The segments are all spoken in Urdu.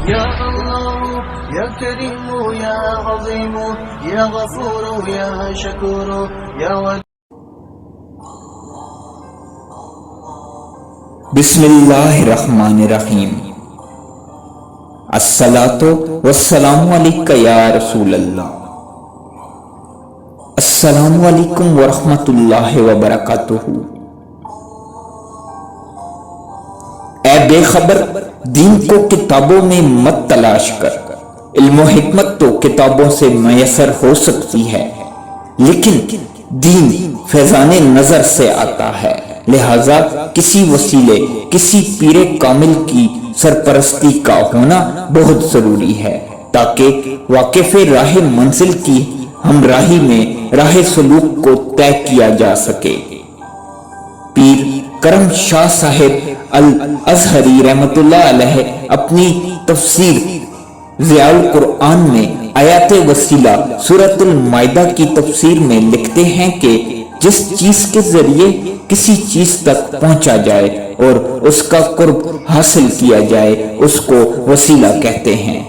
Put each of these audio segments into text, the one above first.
یا اللہ یا کریم یا عظیم یا غفور یا شکور یا بسم اللہ الرحمن الرحیم۔ الصلاۃ والسلام علیک یا رسول اللہ۔ السلام علیکم ورحمۃ اللہ وبرکاتہ۔ اے بے خبر، دین کو کتابوں میں مت تلاش کر۔ علم و حکمت تو کتابوں سے میسر ہو سکتی ہے، لیکن دین فیضان نظر سے آتا ہے، لہذا کسی وسیلے، کسی پیر کامل کی سرپرستی کا ہونا بہت ضروری ہے تاکہ واقف راہ منزل کی ہمراہی میں راہ سلوک کو طے کیا جا سکے۔ پیر کرم شاہ صاحب الازہری رحمۃ اللہ علیہ اپنی تفسیر ضیاء القرآن میں آیات وسیلہ سورۃ المائدہ کی تفسیر میں لکھتے ہیں کہ جس چیز کے ذریعے کسی چیز تک پہنچا جائے اور اس کا قرب حاصل کیا جائے اس کو وسیلہ کہتے ہیں۔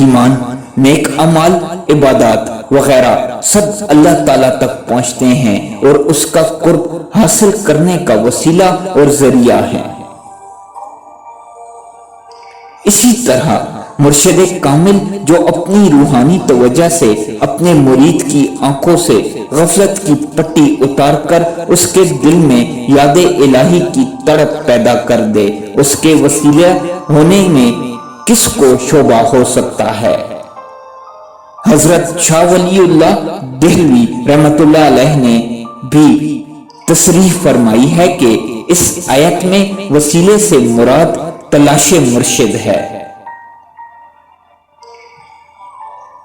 ایمان، نیک اعمال، عبادات وغیرہ سب اللہ تعالیٰ تک پہنچتے ہیں اور اس کا قرب حاصل کرنے کا وسیلہ اور ذریعہ ہے۔ اسی طرح مرشد کامل جو اپنی روحانی توجہ سے اپنے مرید کی آنکھوں سے غفلت کی پٹی اتار کر اس کے دل میں یاد الہی کی تڑپ پیدا کر دے، اس کے وسیلہ ہونے میں کس کو شبہ ہو سکتا ہے؟ حضرت شاہ ولی اللہ دہلوی رحمۃ اللہ علیہ نے بھی تصریح فرمائی ہے کہ اس آیت میں وسیلے سے مراد تلاش مرشد ہے۔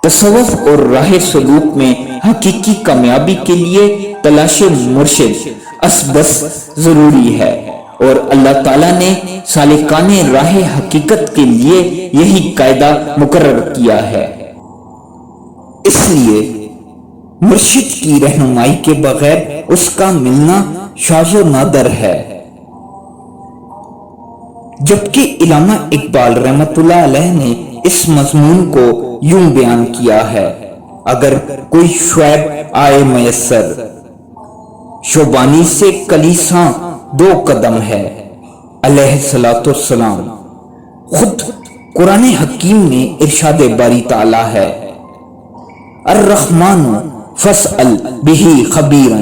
تصوف اور راہ سلوک میں حقیقی کامیابی کے لیے تلاش مرشد اسبس ضروری ہے، اور اللہ تعالیٰ نے سالکان راہ حقیقت کے لیے یہی قاعدہ مقرر کیا ہے۔ اس لیے مرشد کی رہنمائی کے بغیر اس کا ملنا شاذ و نادر ہے۔ جبکہ علامہ اقبال رحمۃ اللہ علیہ نے اس مضمون کو یوں بیان کیا ہے: اگر کوئی شعیب آئے میسر، شوبانی سے کلیساں 2 قدم ہے، علیہ الصلاۃ والسلام۔ خود قرآن حکیم میں ارشاد باری تعالیٰ ہے: الرحمن فاسأل بہ خبیرا،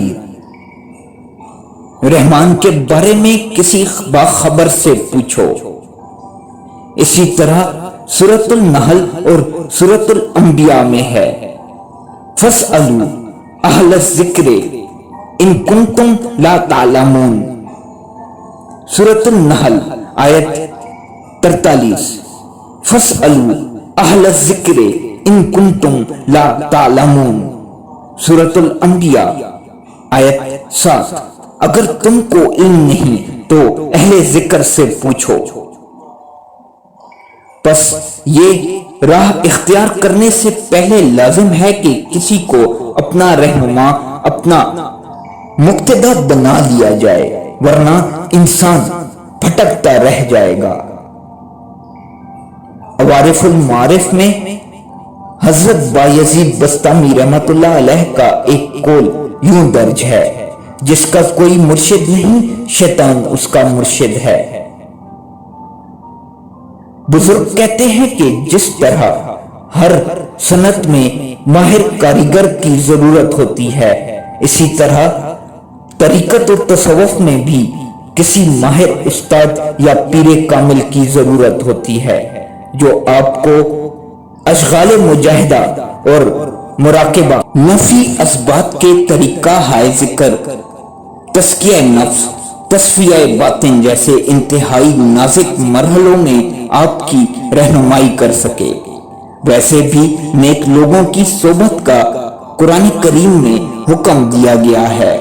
رحمان کے بارے میں کسی باخبر سے پوچھو۔ اسی طرح سورۃ النحل اور سورۃ الانبیاء میں ہے: فاسألوا اہل الذکر ان کنتم لا تعلمون۔ سورۃ النحل آیت 43۔ فاسألوا اہل الذکر ان کنتم لا تعلمون۔ سورۃ الانبیاء آیت 7۔ اگر تم کو علم نہیں تو اہل ذکر سے پوچھو۔ پس یہ راہ اختیار کرنے سے پہلے لازم ہے کہ کسی کو اپنا رہنما، اپنا مقتدا بنا لیا جائے، ورنہ انسان بھٹکتا رہ جائے گا۔ عوارف المعارف میں حضرت بایزید بستامی رحمۃ اللہ علیہ کا ایک قول یوں درج ہے: جس کا کوئی مرشد نہیں، شیطان اس کا مرشد ہے۔ بزرگ کہتے ہیں کہ جس طرح ہر صنعت میں ماہر کاریگر کی ضرورت ہوتی ہے، اسی طرح طریقت و تصوف میں بھی کسی ماہر استاد یا پیر کامل کی ضرورت ہوتی ہے جو آپ کو اشغال مجاہدہ اور مراقبہ، نفی اسبات کے طریقہ ہائے ذکر، تزکیہ نفس، تصفیہ باطن جیسے انتہائی نازک مرحلوں میں آپ کی رہنمائی کر سکے۔ ویسے بھی نیک لوگوں کی صحبت کا قرآن کریم میں حکم دیا گیا ہے: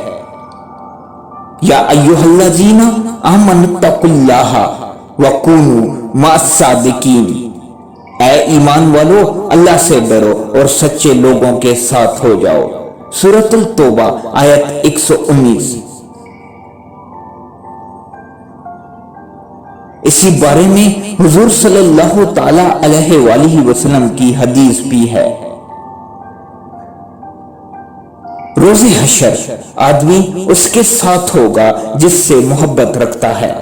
یا ایھا الذین آمنوا اتقوا اللہ وکونوا مع الصادقین۔ اے ایمان والو، اللہ سے ڈرو اور سچے لوگوں کے ساتھ ہو جاؤ۔ سورۃ التوبہ آیت 119۔ اسی بارے میں حضور صلی اللہ تعالی علیہ وآلہ وسلم کی حدیث بھی ہے۔ روز حشر آدمی اس کے ساتھ ہوگا جس سے محبت رکھتا ہے۔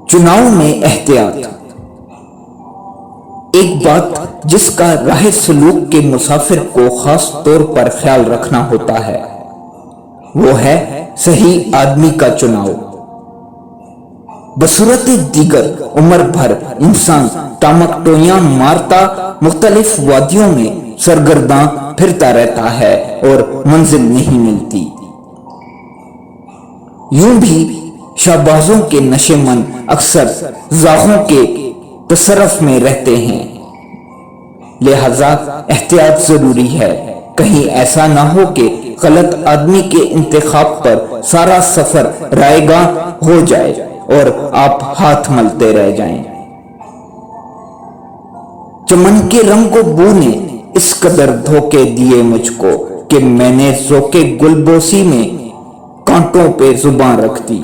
چناؤ میں احتیاط۔ ایک بات جس کا راہ سلوک کے مسافر کو خاص طور پر خیال رکھنا ہوتا ہے وہ ہے صحیح آدمی کا چناؤ۔ بصورت دیگر عمر بھر انسان ٹامکٹویاں مارتا مختلف وادیوں میں سرگرداں پھرتا رہتا ہے اور منزل نہیں ملتی۔ یوں بھی شہبازوں کے نشے من اکثر زاغوں کے تصرف میں رہتے ہیں، لہذا احتیاط ضروری ہے، کہیں ایسا نہ ہو کہ غلط آدمی کے انتخاب پر سارا سفر رائیگاں ہو جائے اور آپ ہاتھ ملتے رہ جائیں۔ چمن کے رنگ و بو نے اس قدر دھوکے دیے مجھ کو کہ میں نے ذوق گلبوسی میں کانٹوں پہ زباں رکھ دی۔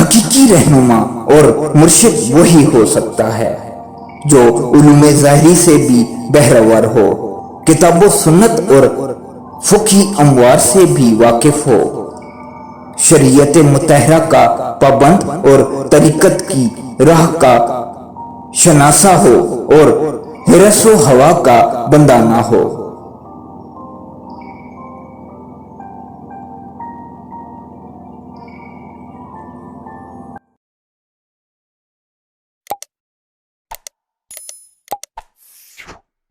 حقیقی رہنما اور مرشد وہی ہو سکتا ہے جو علوم ظاہری سے بھی بہرور ہو، کتاب و سنت اور فقہی اموار سے بھی واقف ہو، شریعت مطہرہ کا پابند اور طریقت کی راہ کا شناسا ہو اور حرص و ہوا کا بندہ نہ ہو۔